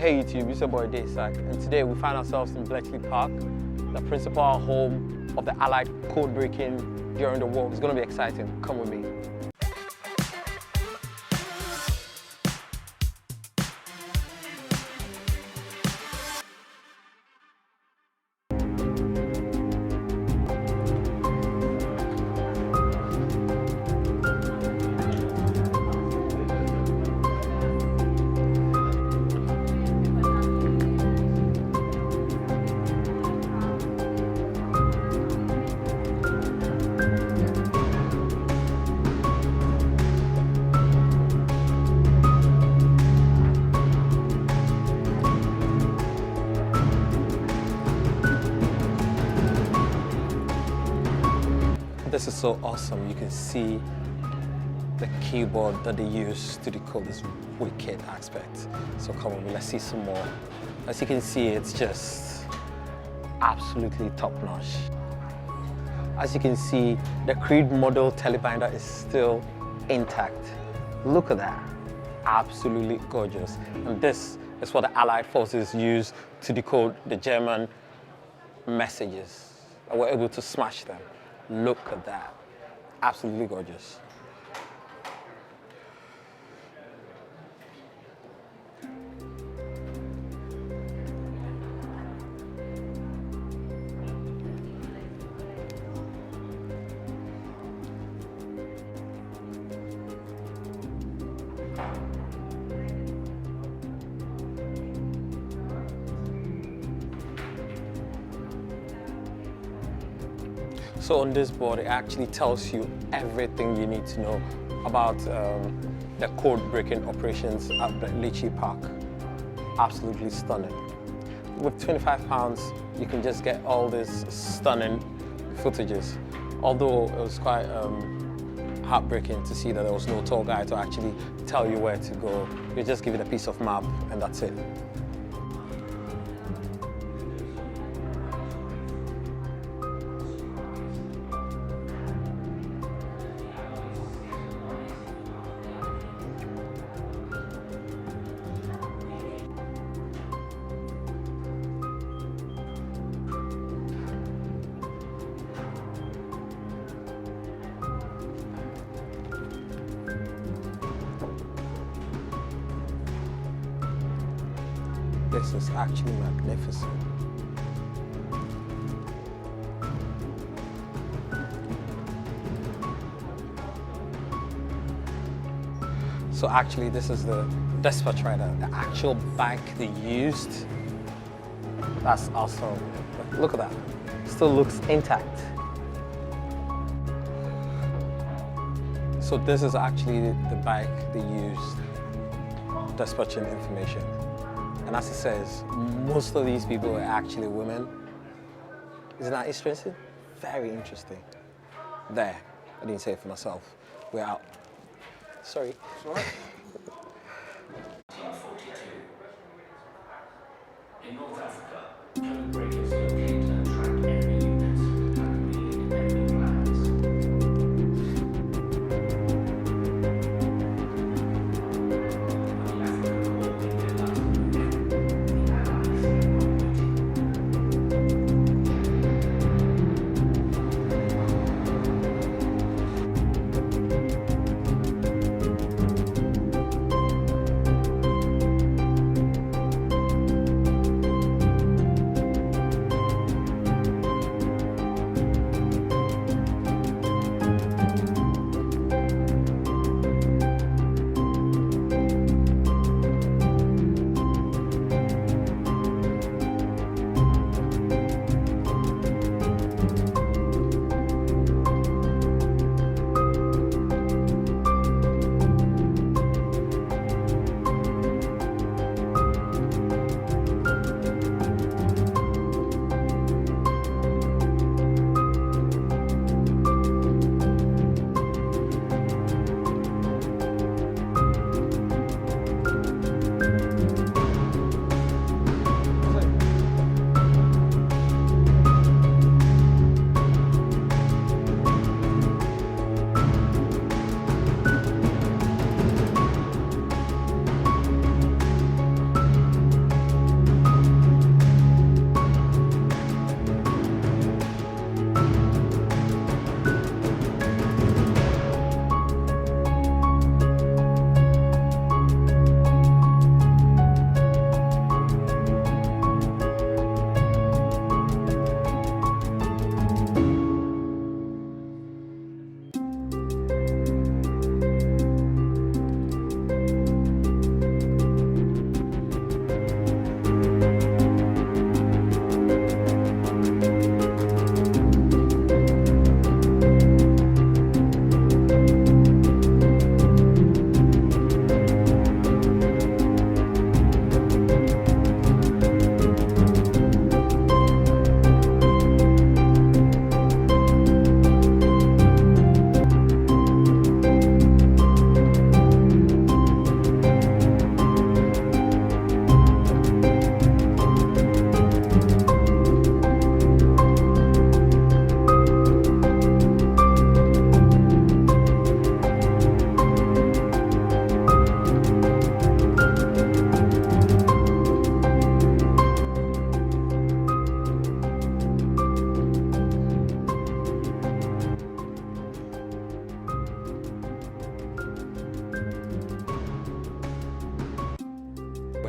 Hey YouTube, it's your boy Daysack, and today we find ourselves in Bletchley Park, the principal home of the Allied code breaking during the war. It's going to be exciting. Come with me. This is so awesome. You can see the keyboard that they use to decode this wicked aspect. So come on, let's see some more. As you can see, it's just absolutely top-notch. As you can see, the Creed model Telebinder is still intact. Look at that. Absolutely gorgeous. And this is what the Allied forces used to decode the German messages. And we're able to smash them. Look at that. Absolutely gorgeous. So on this board, it actually tells you everything you need to know about the code-breaking operations at Bletchley Park. Absolutely stunning. With £25, you can just get all these stunning footages. Although it was quite heartbreaking to see that there was no tour guide to actually tell you where to go. You're just given a piece of map and that's it. This is actually magnificent. So actually this is the dispatch rider, the actual bike they used. That's awesome. Look at that. Still looks intact. So this is actually the bike they used dispatching information. And as it says, most of these people are actually women. Isn't that interesting? Very interesting. There, I didn't say it for myself. We're out. Sorry. Sorry. In North Africa, Codebreakers locate and track enemy units and read enemy plans.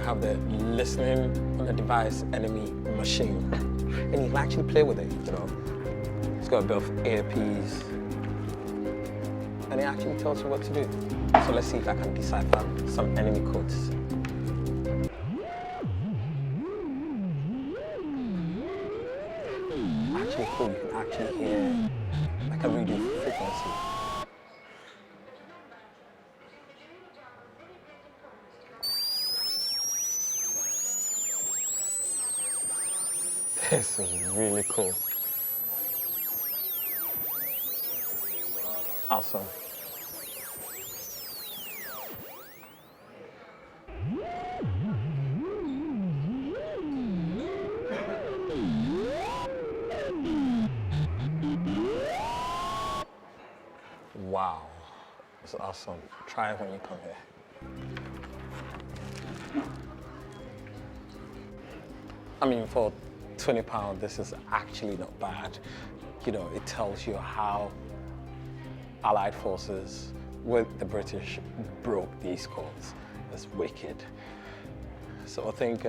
have the listening on the device enemy machine. And you can actually play with it, you know. It's got a bit of earpiece. And it actually tells you what to do. So let's see if I can decipher some enemy codes. Actually cool, you can actually hear like a radio frequency. This is really cool. Awesome. Wow, it's awesome. Try it when you come here. I mean, for £20, this is actually not bad. You know, it tells you how Allied forces with the British broke these codes. That's wicked. So I think,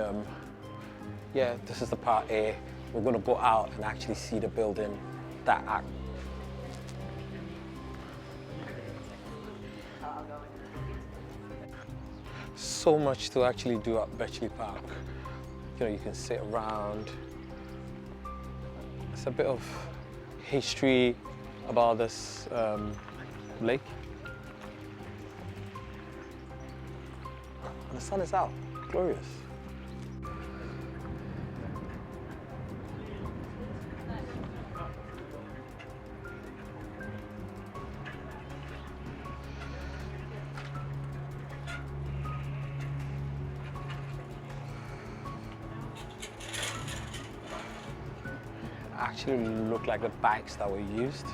yeah, this is the part A. We're gonna go out and actually see the building that so much to actually do at Bletchley Park. You know, you can sit around. It's a bit of history about this lake. And the sun is out, glorious. Actually look like the bikes that were used.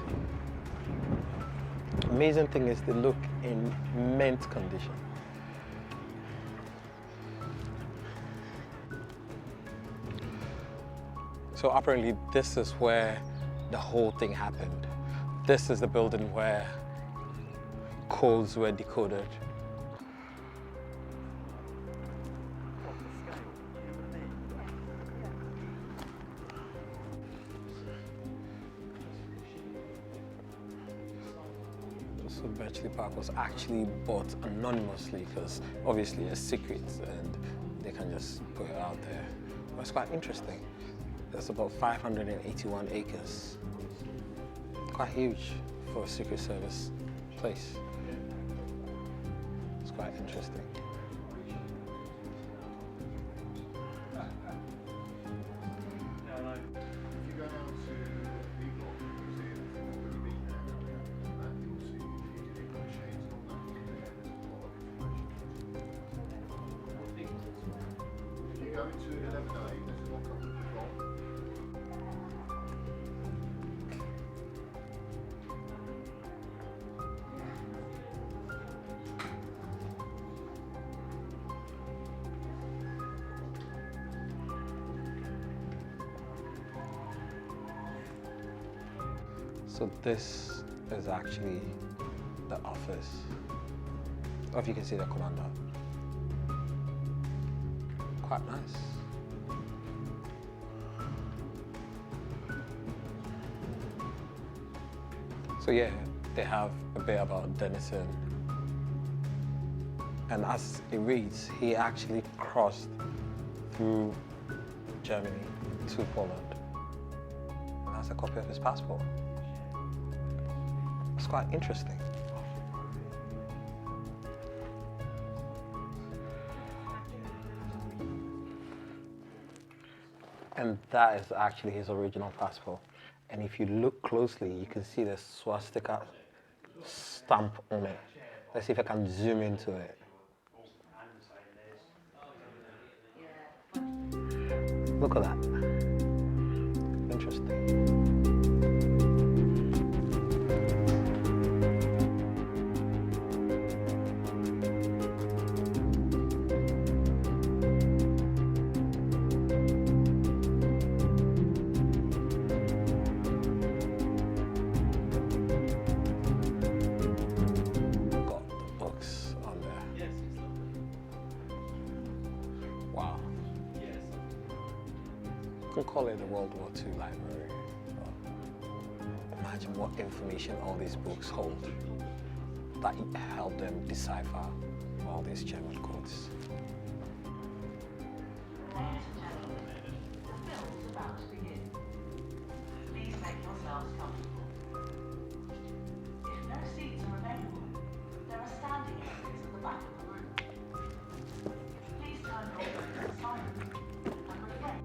Amazing thing is they look in mint condition. So apparently this is where the whole thing happened. This is the building where codes were decoded. So Bletchley Park was actually bought anonymously because obviously it's secret and they can just put it out there. But it's quite interesting. There's about 581 acres. Quite huge for a Secret Service place. It's quite interesting. Going to 11A, there's one couple of people. So this is actually the office. Or if you can see the commander. Quite nice. So yeah, they have a bit about Denison. And as it reads, he actually crossed through Germany to Poland. And that's a copy of his passport. It's quite interesting. And that is actually his original passport. And if you look closely, you can see the swastika stamp on it. Let's see if I can zoom into it. Look at that. Interesting. Wow. You could call it a World War II library. Imagine what information all these books hold that help them decipher all these German codes. Ladies and gentlemen, the film is about to begin. Please make yourselves comfortable. If no seats are available, there are standing areas at the back of the room. Please turn your phones silent and refrain.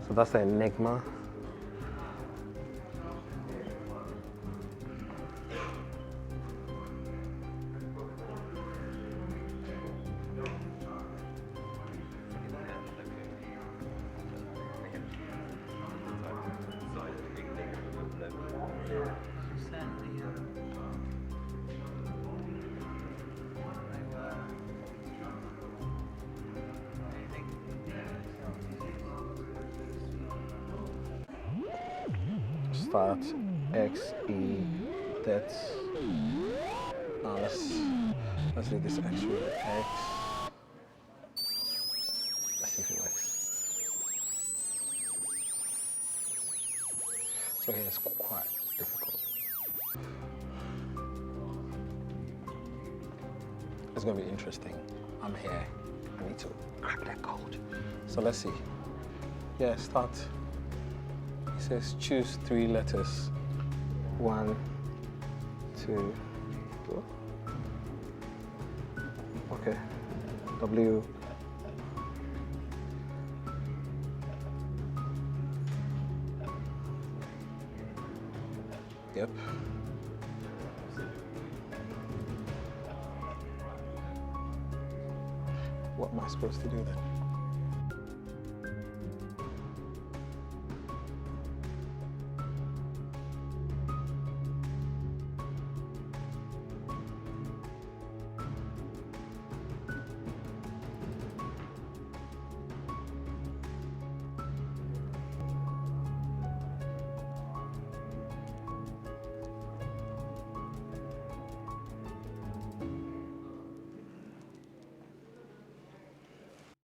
So that's the Enigma. Start XE, that's now let's do this X with X. Let's see if it works. So here it's quite difficult. It's gonna be interesting. I'm here. I need to crack that code. So let's see. Yeah, start. It says choose 3 letters. 1, 2, 4. Okay. W. Yep. What am I supposed to do then?